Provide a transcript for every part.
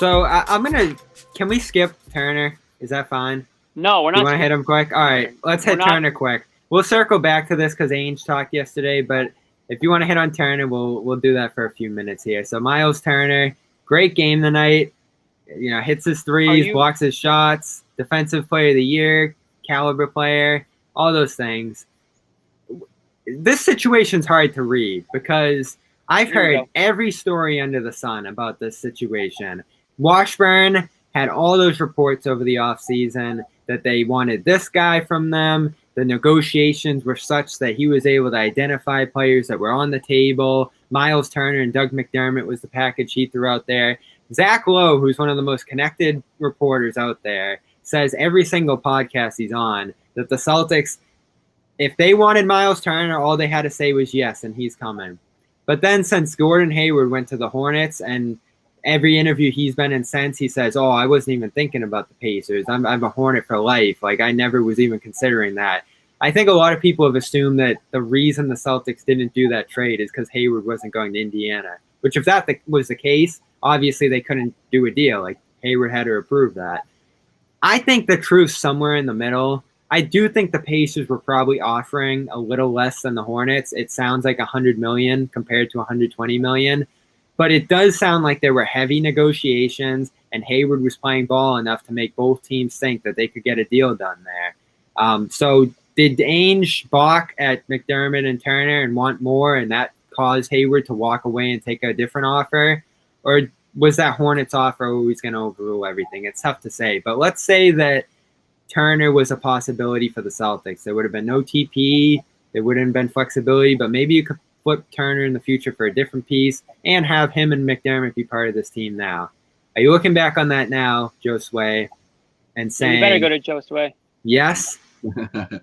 So can we skip Turner? Is that fine? No, we're not. You want to hit him quick? All right, let's hit Turner quick. We'll circle back to this because Ainge talked yesterday, but if you want to hit on Turner, we'll do that for a few minutes here. So Myles Turner, great game tonight. Hits his threes, blocks his shots, defensive player of the year, caliber player, all those things. This situation's hard to read because I've heard every story under the sun about this situation. Washburn had all those reports over the offseason that they wanted this guy from them. The negotiations were such that he was able to identify players that were on the table. Myles Turner and Doug McDermott was the package he threw out there. Zach Lowe, who's one of the most connected reporters out there, says every single podcast he's on that the Celtics, if they wanted Myles Turner, all they had to say was yes, and he's coming. But then since Gordon Hayward went to the Hornets, and every interview he's been in since, he says, oh, I wasn't even thinking about the Pacers. I'm a Hornet for life. Like, I never was even considering that. I think a lot of people have assumed that the reason the Celtics didn't do that trade is because Hayward wasn't going to Indiana, which if that was the case, obviously they couldn't do a deal. Like, Hayward had to approve that. I think the truth's somewhere in the middle. I do think the Pacers were probably offering a little less than the Hornets. It sounds like $100 million compared to $120 million. But it does sound like there were heavy negotiations, and Hayward was playing ball enough to make both teams think that they could get a deal done there. So did Ainge balk at McDermott and Turner and want more, and that caused Hayward to walk away and take a different offer? Or was that Hornets offer always going to overrule everything? It's tough to say. But let's say that Turner was a possibility for the Celtics. There would have been no TP. There wouldn't have been flexibility, but maybe you could flip Turner in the future for a different piece and have him and McDermott be part of this team now. Are you looking back on that now, Joe Sway, and saying... You better go to Joe Sway. Yes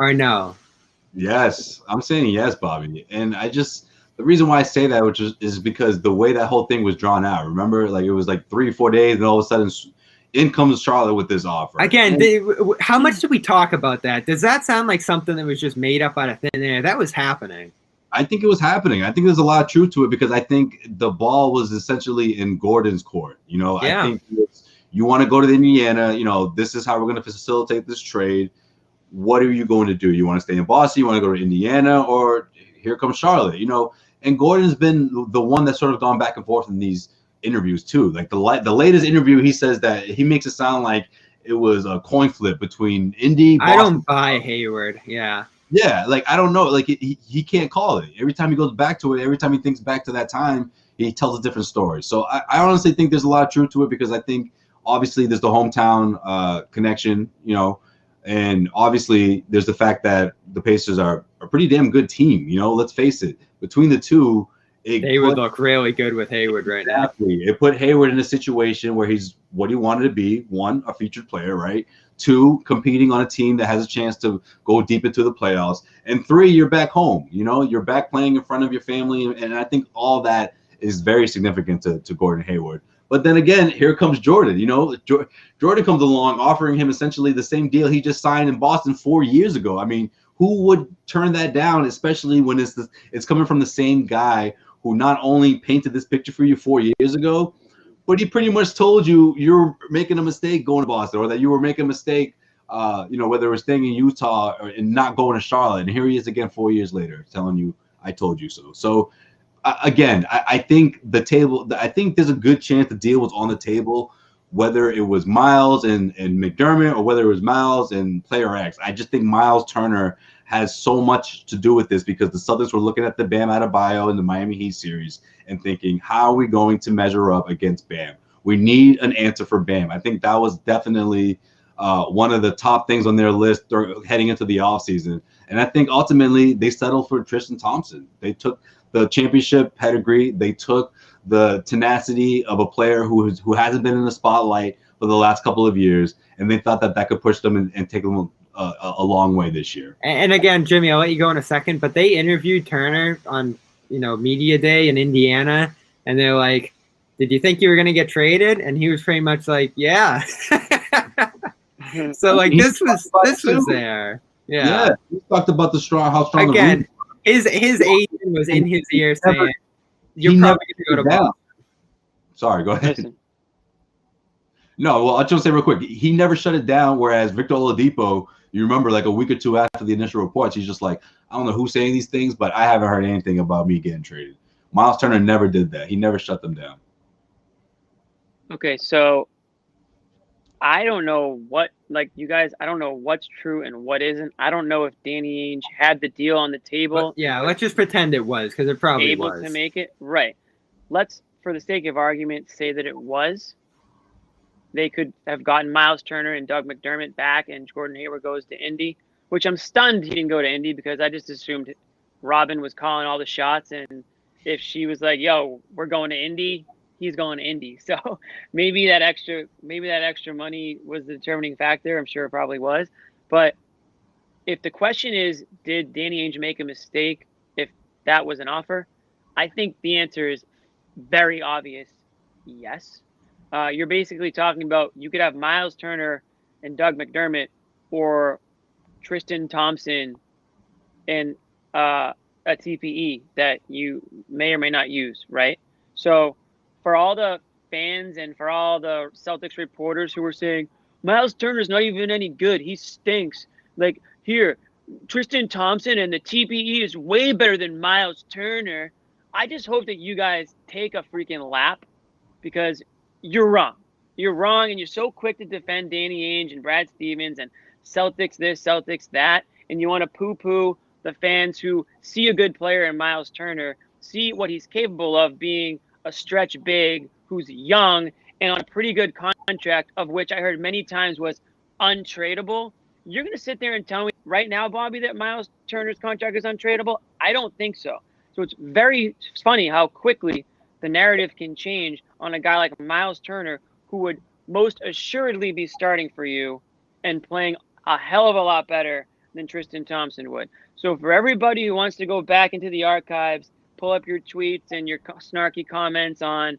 or no? Yes. I'm saying yes, Bobby. And the reason why I say that is because the way that whole thing was drawn out. Remember, like it was like 3 or 4 days, and all of a sudden in comes Charlotte with this offer. Again, how much did we talk about that? Does that sound like something that was just made up out of thin air? That was happening. I think it was happening. I think there's a lot of truth to it because I think the ball was essentially in Gordon's court. Yeah. I think you want to go to Indiana. This is how we're going to facilitate this trade. What are you going to do? You want to stay in Boston? You want to go to Indiana? Or here comes Charlotte? And Gordon's been the one that's sort of gone back and forth in these interviews too. Like the latest interview, he says that he makes it sound like it was a coin flip between Indy. Boston. I don't buy Hayward. Yeah. Yeah, like I don't know, like he can't call it. Every time he goes back to it, every time he thinks back to that time, he tells a different story. So I honestly think there's a lot of truth to it because I think obviously there's the hometown connection, and obviously there's the fact that the Pacers are a pretty damn good team. Let's face it. Between the two, they would look really good with Hayward right now. It put Hayward in a situation where he's what he wanted to be. 1, a featured player, right? 2, competing on a team that has a chance to go deep into the playoffs. And 3, you're back home. You're back playing in front of your family. And I think all that is very significant to Gordon Hayward. But then again, here comes Jordan. Jordan comes along offering him essentially the same deal he just signed in Boston 4 years ago. I mean, who would turn that down, especially when it's coming from the same guy who not only painted this picture for you 4 years ago, but he pretty much told you you're making a mistake going to Boston, or that you were making a mistake, whether it was staying in Utah and not going to Charlotte. And here he is again 4 years later telling you, I told you so. So, again, I think I think there's a good chance the deal was on the table, whether it was Myles and McDermott or whether it was Myles and player X. I just think Myles Turner has so much to do with this because the Celtics were looking at the Bam Adebayo in the Miami Heat series and thinking, how are we going to measure up against Bam? We need an answer for Bam. I think that was definitely one of the top things on their list heading into the offseason. And I think ultimately they settled for Tristan Thompson. They took the championship pedigree. They took the tenacity of a player who hasn't been in the spotlight for the last couple of years, and they thought that could push them and take them a long way this year. And again, Jimmy, I'll let you go in a second, but they interviewed Turner on media day in Indiana, and they're like, did you think you were going to get traded? And he was pretty much like, yeah. So like this was there. Yeah. He talked about how strong again. His agent was in his ear saying, "You're probably going to go to Boston." Sorry, go ahead. No, well, I'll just say real quick, he never shut it down, whereas Victor Oladipo, you remember like a week or two after the initial reports, he's just like, I don't know who's saying these things, but I haven't heard anything about me getting traded. Myles Turner never did that. He never shut them down. Okay, so I don't know what, like, you guys, I don't know what's true and what isn't. I don't know if Danny Ainge had the deal on the table. Yeah, let's just pretend it was, because it probably was. Able to make it. Right. Let's, for the sake of argument, say that it was. They could have gotten Myles Turner and Doug McDermott back, and Gordon Hayward goes to Indy, which I'm stunned he didn't go to Indy, because I just assumed Robin was calling all the shots, and if she was like, yo, we're going to Indy, he's going to Indy. So maybe that extra money was the determining factor. I'm sure it probably was. But if the question is, did Danny Ainge make a mistake if that was an offer? I think the answer is very obvious, yes. You're basically talking about, you could have Myles Turner and Doug McDermott, or Tristan Thompson and a TPE that you may or may not use, right? So for all the fans and for all the Celtics reporters who were saying, Myles Turner's not even any good, he stinks. Like, here, Tristan Thompson and the TPE is way better than Myles Turner. I just hope that you guys take a freaking lap, because you're wrong. You're wrong, and you're so quick to defend Danny Ainge and Brad Stevens and Celtics this, Celtics that, and you want to poo-poo the fans who see a good player in Myles Turner, see what he's capable of being a stretch big who's young and on a pretty good contract, of which I heard many times was untradeable. You're going to sit there and tell me right now, Bobby, that Myles Turner's contract is untradeable? I don't think so. So it's very funny how quickly the narrative can change on a guy like Myles Turner, who would most assuredly be starting for you and playing a hell of a lot better than Tristan Thompson would. So for everybody who wants to go back into the archives, pull up your tweets and your snarky comments on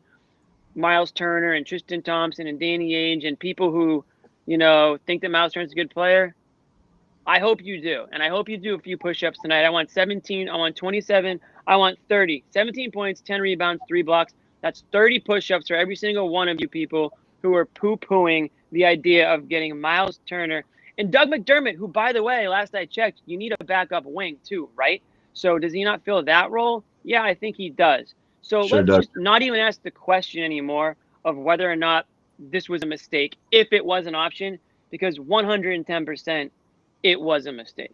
Myles Turner and Tristan Thompson and Danny Ainge and people who, you know, think that Myles Turner's a good player, I hope you do. And I hope you do a few push-ups tonight. I want 17. I want 27. I want 30. 17 points, 10 rebounds, 3 blocks. That's 30 push-ups for every single one of you people who are poo-pooing the idea of getting Myles Turner. And Doug McDermott, who, by the way, last I checked, you need a backup wing too, right? So does he not fill that role? Yeah, I think he does. So Sure let's does. just not even ask the question anymore of whether or not this was a mistake, if it was an option, because 110% it was a mistake.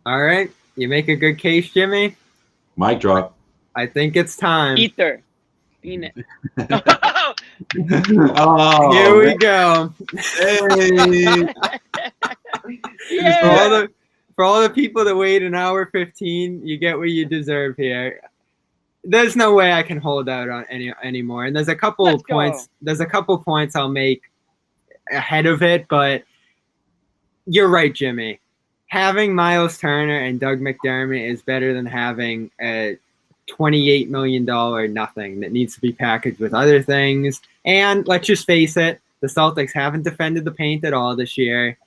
All right. You make a good case, Jimmy. Mic drop. I think it's time. Ether. Peanut. Oh, Here we go. Hey. Yeah. For all the people that wait an hour 15, you get what you deserve here. There's no way I can hold out on anymore. And there's a couple Let's points. go. There's a couple points I'll make ahead of it, but you're right, Jimmy. Having Myles Turner and Doug McDermott is better than having a $28 million nothing that needs to be packaged with other things. And let's just face it, the Celtics haven't defended the paint at all this year.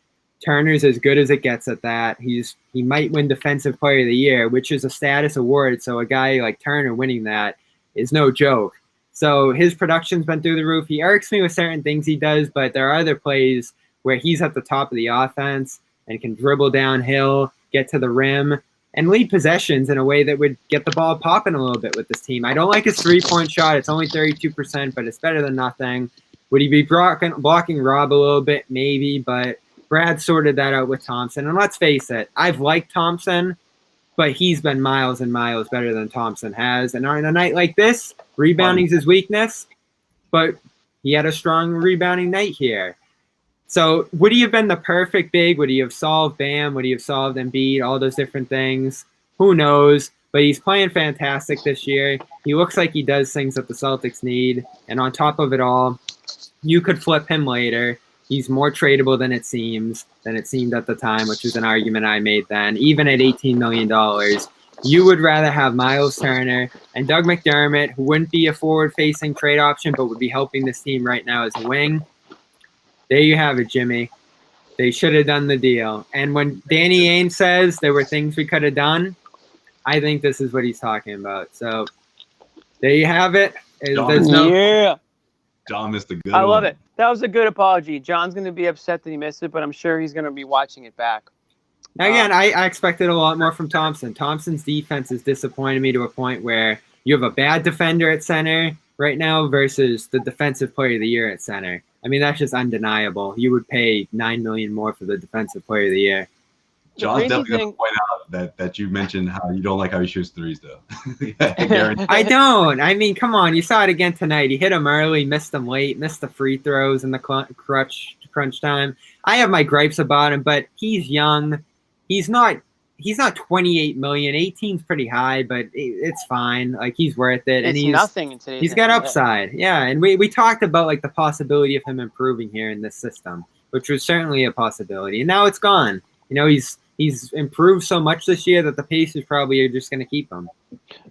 Turner's as good as it gets at that. He might win Defensive Player of the Year, which is a status award. So a guy like Turner winning that is no joke. So his production's been through the roof. He irks me with certain things he does, but there are other plays where he's at the top of the offense and can dribble downhill, get to the rim, and lead possessions in a way that would get the ball popping a little bit with this team. I don't like his three-point shot. It's only 32%, but it's better than nothing. Would he be blocking Rob a little bit? Maybe, but Brad sorted that out with Thompson. And let's face it, I've liked Thompson, but he's been miles and miles better than Thompson has. And on a night like this, rebounding's his weakness, but he had a strong rebounding night here. So would he have been the perfect big? Would he have solved Bam? Would he have solved Embiid? All those different things? Who knows? But he's playing fantastic this year. He looks like he does things that the Celtics need. And on top of it all, you could flip him later. He's more tradable than it seemed at the time, which was an argument I made then. Even at $18 million, you would rather have Myles Turner and Doug McDermott, who wouldn't be a forward-facing trade option, but would be helping this team right now as a wing. There you have it, Jimmy. They should have done the deal. And when Danny Ainge says there were things we could have done, I think this is what he's talking about. So there you have it. There's no John missed a good I love one. it. That was a good apology. John's going to be upset that he missed it, but I'm sure he's going to be watching it back. Again, I expected a lot more from Thompson. Thompson's defense has disappointed me to a point where you have a bad defender at center right now versus the defensive player of the year at center. I mean, that's just undeniable. You would pay $9 million more for the defensive player of the year. John's definitely going to point out that you mentioned how you don't like how he shoots threes, though. I don't. I mean, come on. You saw it again tonight. He hit them early, missed them late, missed the free throws in the crunch time. I have my gripes about him, but he's young. He's not 28 million. 18's pretty high, but it's fine. Like, he's worth it. And it's nothing in today's he's got upside. Yeah, and we talked about like the possibility of him improving here in this system, which was certainly a possibility. And now it's gone. You know, he's improved so much this year that the Pacers probably are just going to keep him.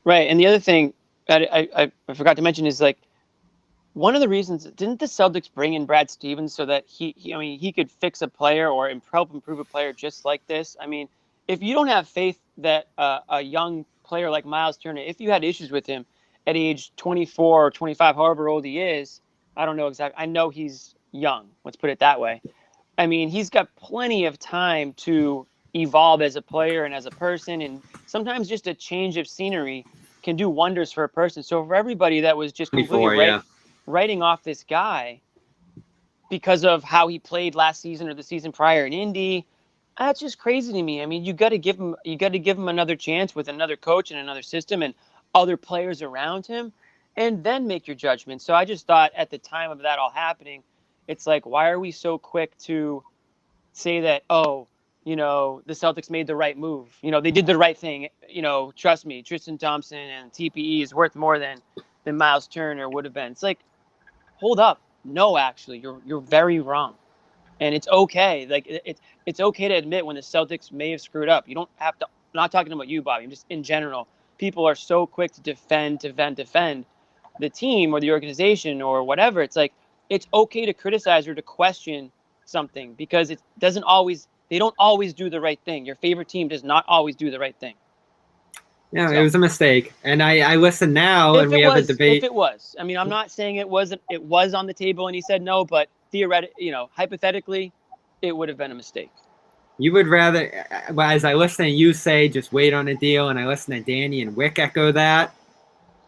Right. And the other thing that I forgot to mention is, like, one of the reasons, didn't the Celtics bring in Brad Stevens so that he could fix a player or help improve a player just like this? I mean, if you don't have faith that a young player like Myles Turner, if you had issues with him at age 24 or 25, however old he is, I don't know exactly. I know he's young. Let's put it that way. I mean, he's got plenty of time to evolve as a player and as a person, and sometimes just a change of scenery can do wonders for a person. So for everybody that was just completely writing off this guy because of how he played last season or the season prior in Indy, that's just crazy to me. I mean, you got to give him another chance with another coach and another system and other players around him, and then make your judgment. So I just thought at the time of that all happening, it's like, why are we so quick to say that, the Celtics made the right move. They did the right thing. Trust me, Tristan Thompson and TPE is worth more than Myles Turner would have been. It's like, hold up. No, actually, you're very wrong. And it's okay. Like, it's okay to admit when the Celtics may have screwed up. You don't have to. I'm not talking about you, Bobby. I'm just in general. People are so quick to defend the team or the organization or whatever. It's like, it's okay to criticize or to question something because it doesn't always. They don't always do the right thing. Your favorite team does not always do the right thing. Yeah, it was a mistake. And I listen now, and we have a debate. If it was. I mean, I'm not saying it wasn't. It was on the table, and he said no. But theoretically, hypothetically, it would have been a mistake. You would rather, as I listen to you say, just wait on a deal, and I listen to Danny and Wick echo that,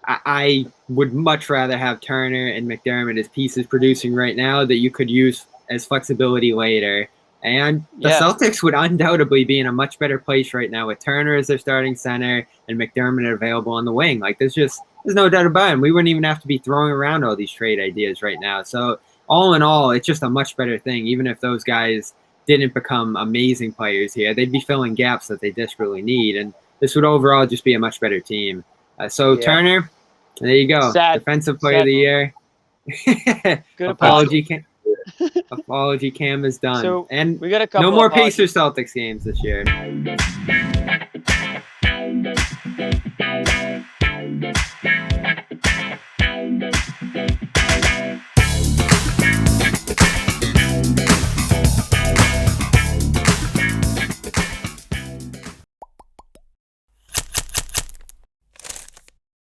I would much rather have Turner and McDermott as pieces producing right now that you could use as flexibility later. And the Celtics would undoubtedly be in a much better place right now with Turner as their starting center and McDermott available on the wing. Like, there's no doubt about it. We wouldn't even have to be throwing around all these trade ideas right now. So all in all, it's just a much better thing. Even if those guys didn't become amazing players here, they'd be filling gaps that they desperately need. And this would overall just be a much better team. Turner, there you go. Defensive player of the year. Good apology. Apology cam is done. So and we got a couple no more apologies. Pacers Celtics games this year.